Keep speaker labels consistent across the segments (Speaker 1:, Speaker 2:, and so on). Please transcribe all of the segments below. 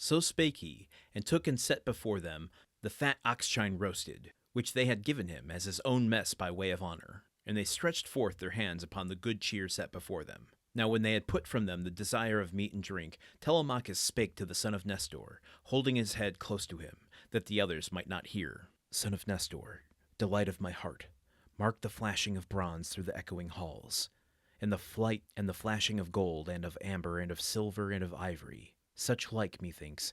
Speaker 1: So spake he, and took and set before them the fat ox chine roasted, which they had given him as his own mess by way of honor. And they stretched forth their hands upon the good cheer set before them. Now when they had put from them the desire of meat and drink, Telemachus spake to the son of Nestor, holding his head close to him, that the others might not hear. Son of Nestor, delight of my heart, mark the flashing of bronze through the echoing halls, and the flight and the flashing of gold and of amber and of silver and of ivory. Such like, methinks,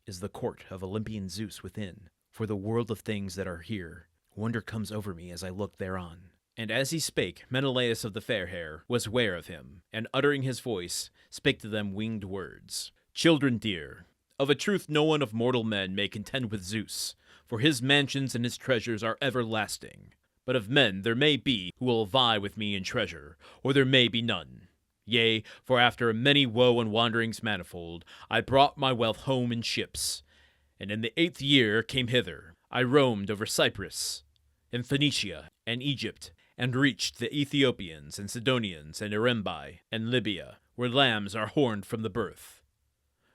Speaker 1: is the court of Olympian Zeus within. For the world of things that are here, wonder comes over me as I look thereon. And as he spake, Menelaus of the fair hair was ware of him, and uttering his voice, spake to them winged words. Children dear, of a truth no one of mortal men may contend with Zeus, for his mansions and his treasures are everlasting. But of men there may be who will vie with me in treasure, or there may be none. Yea, for after many woe and wanderings manifold, I brought my wealth home in ships, and in the 8th year came hither. I roamed over Cyprus, and Phoenicia, and Egypt, and reached the Ethiopians, and Sidonians, and Erembi, and Libya, where lambs are horned from the birth.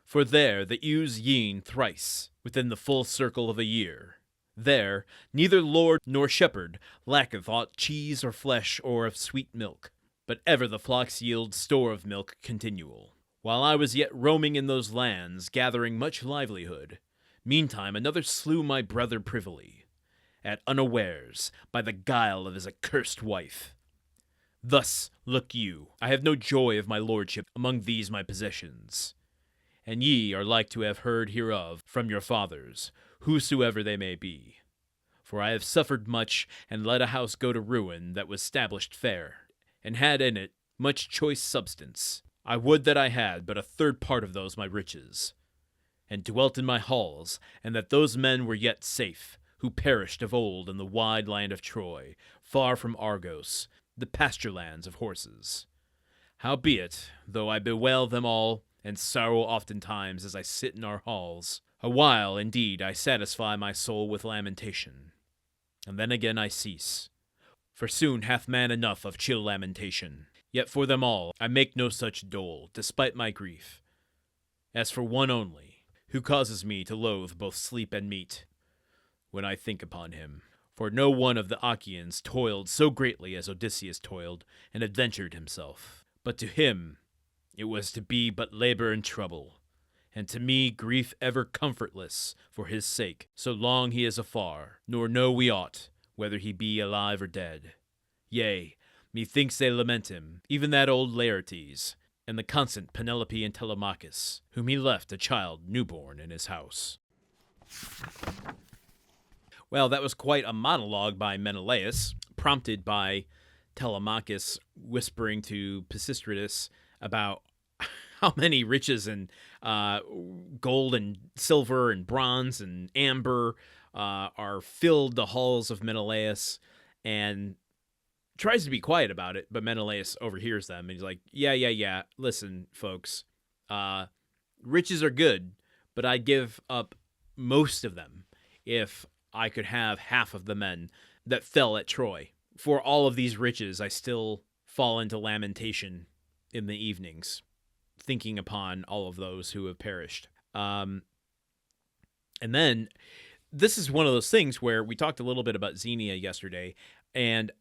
Speaker 1: For there the ewes yean thrice, within the full circle of a year. There neither lord nor shepherd lacketh aught cheese or flesh or of sweet milk, but ever the flocks yield store of milk continual. While I was yet roaming in those lands, gathering much livelihood, meantime another slew my brother privily, at unawares, by the guile of his accursed wife. Thus, look you, I have no joy of my lordship among these my possessions, and ye are like to have heard hereof from your fathers, whosoever they may be. For I have suffered much, and let a house go to ruin that was stablished fair, and had in it much choice substance. I would that I had but a third part of those my riches, and dwelt in my halls, and that those men were yet safe, who perished of old in the wide land of Troy, far from Argos, the pasture lands of horses. Howbeit, though I bewail them all, and sorrow oftentimes as I sit in our halls, a while indeed I satisfy my soul with lamentation, and then again I cease. For soon hath man enough of chill lamentation. Yet for them all I make no such dole, despite my grief, as for one only, who causes me to loathe both sleep and meat, when I think upon him. For no one of the Achaeans toiled so greatly as Odysseus toiled, and adventured himself. But to him it was to be but labor and trouble, and to me grief ever comfortless for his sake, so long he is afar, nor know we aught, whether he be alive or dead. Yea, methinks they lament him, even that old Laertes, and the constant Penelope and Telemachus, whom he left a child newborn in his house. Well, that was quite a monologue by Menelaus, prompted by Telemachus whispering to Pisistratus about how many riches and gold and silver and bronze and amber are filled the halls of Menelaus, and tries to be quiet about it, but Menelaus overhears them, and he's like, yeah, listen, folks, riches are good, but I'd give up most of them if I could have half of the men that fell at Troy. For all of these riches, I still fall into lamentation in the evenings, thinking upon all of those who have perished. And then this is one of those things where we talked a little bit about Xenia yesterday, and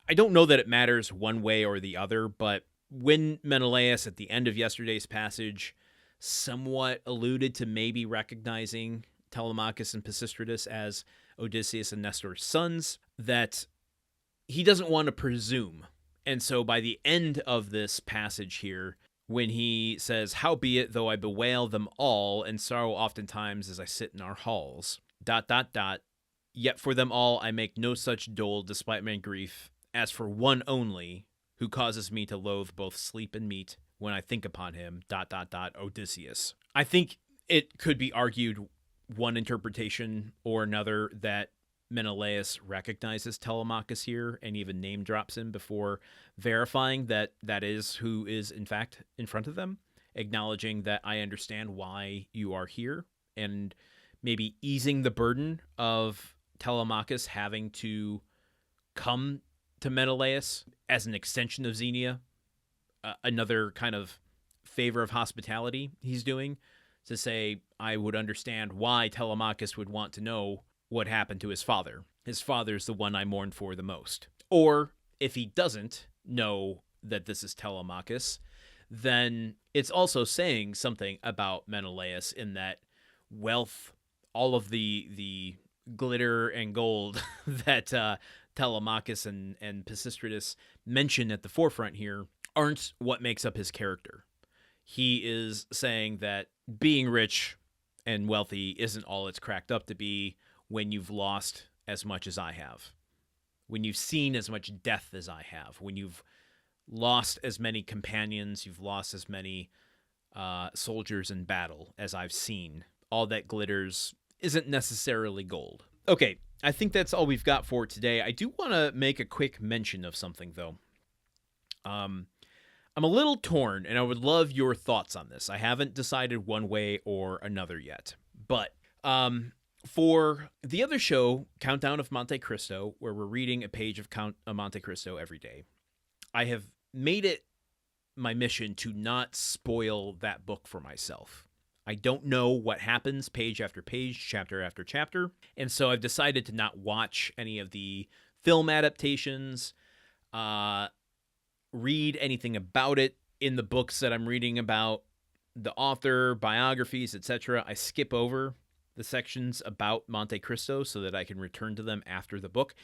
Speaker 1: I don't know that it matters one way or the other, but when Menelaus at the end of yesterday's passage somewhat alluded to maybe recognizing Telemachus and Pisistratus as Odysseus and Nestor's sons, that he doesn't want to presume. And so by the end of this passage here, when he says, howbeit, though I bewail them all, and sorrow oftentimes as I sit in our halls, ... yet for them all I make no such dole despite my grief, as for one only, who causes me to loathe both sleep and meat when I think upon him, ... Odysseus. I think it could be argued one interpretation or another that Menelaus recognizes Telemachus here and even name drops him before verifying that that is who is in fact in front of them, acknowledging that I understand why you are here, and maybe easing the burden of Telemachus having to come to Menelaus as an extension of Xenia, another kind of favor of hospitality he's doing to say I would understand why Telemachus would want to know what happened to his father. His father's the one I mourn for the most. Or if he doesn't know that this is Telemachus, then it's also saying something about Menelaus in that wealth, all of the glitter and gold that Telemachus and Pisistratus mention at the forefront here aren't what makes up his character. He is saying that being rich and wealthy isn't all it's cracked up to be when you've lost as much as I have, when you've seen as much death as I have, when you've lost as many companions, you've lost as many soldiers in battle as I've seen. All that glitters isn't necessarily gold. Okay, I think that's all we've got for today. I do want to make a quick mention of something, though. I'm a little torn, and I would love your thoughts on this. I haven't decided one way or another yet. But for the other show, Countdown of Monte Cristo, where we're reading a page of Monte Cristo every day, I have made it my mission to not spoil that book for myself. I don't know what happens page after page, chapter after chapter, and so I've decided to not watch any of the film adaptations, read anything about it in the books that I'm reading about the author, biographies, etc. I skip over the sections about Monte Cristo so that I can return to them after the book.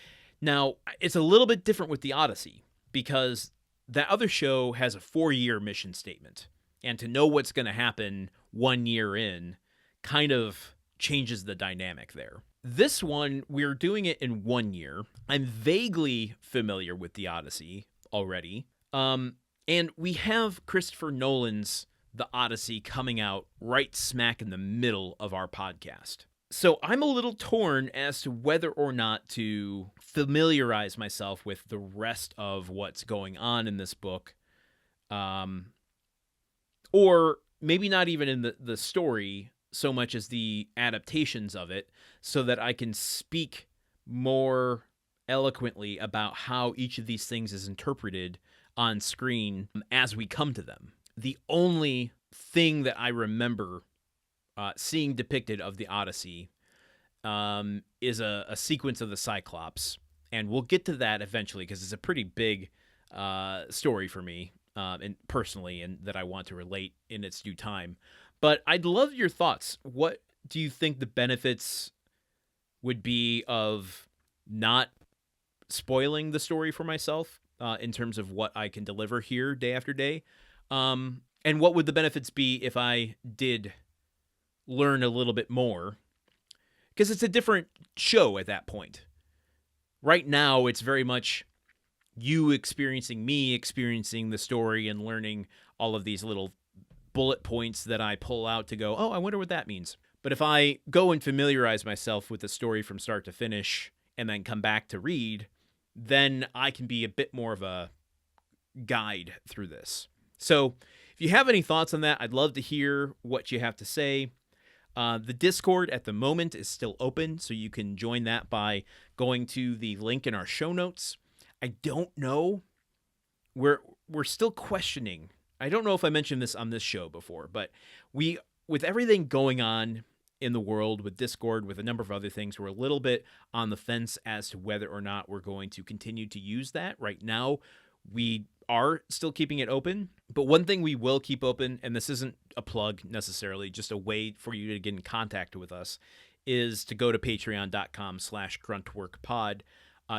Speaker 1: Now, it's a little bit different with the Odyssey because that other show has a 4-year mission statement. And to know what's going to happen 1 year in kind of changes the dynamic there. This one, we're doing it in 1 year. I'm vaguely familiar with the Odyssey already. And we have Christopher Nolan's The Odyssey coming out right smack in the middle of our podcast. So I'm a little torn as to whether or not to familiarize myself with the rest of what's going on in this book. Or maybe not even in the story so much as the adaptations of it, so that I can speak more eloquently about how each of these things is interpreted on screen as we come to them. The only thing that I remember seeing depicted of the Odyssey is a sequence of the Cyclops, and we'll get to that eventually because it's a pretty big story for me. And personally, and that I want to relate in its due time. But I'd love your thoughts. What do you think the benefits would be of not spoiling the story for myself in terms of what I can deliver here day after day? And what would the benefits be if I did learn a little bit more? Because it's a different show at that point. Right now, it's very much you experiencing me experiencing the story and learning all of these little bullet points that I pull out to go, oh, I wonder what that means. But if I go and familiarize myself with the story from start to finish and then come back to read, then I can be a bit more of a guide through this. So if you have any thoughts on that, I'd love to hear what you have to say. The Discord at the moment is still open, so you can join that by going to the link in our show notes. I don't know. We're still questioning. I don't know if I mentioned this on this show before, but with everything going on in the world, with Discord, with a number of other things, we're a little bit on the fence as to whether or not we're going to continue to use that. Right now, we are still keeping it open, but one thing we will keep open, and this isn't a plug necessarily, just a way for you to get in contact with us, is to go to patreon.com/gruntworkpod.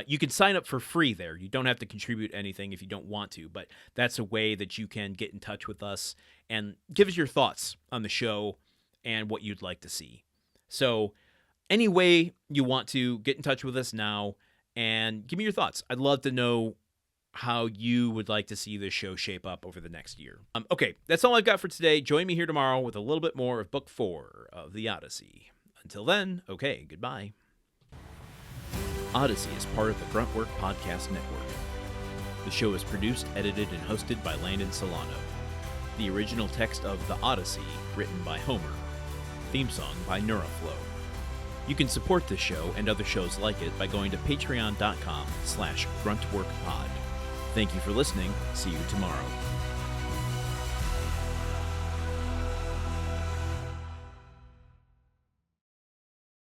Speaker 1: You can sign up for free there. You don't have to contribute anything if you don't want to, but that's a way that you can get in touch with us and give us your thoughts on the show and what you'd like to see. So any way you want to get in touch with us now and give me your thoughts. I'd love to know how you would like to see this show shape up over the next year. Okay, that's all I've got for today. Join me here tomorrow with a little bit more of Book 4 of the Odyssey. Until then, okay, goodbye. Odyssey is part of the Gruntwork Podcast Network. The show is produced, edited, and hosted by Landon Solano. The original text of The Odyssey, written by Homer. Theme song by Neuroflow. You can support this show and other shows like it by going to patreon.com/gruntworkpod. Thank you for listening. See you tomorrow.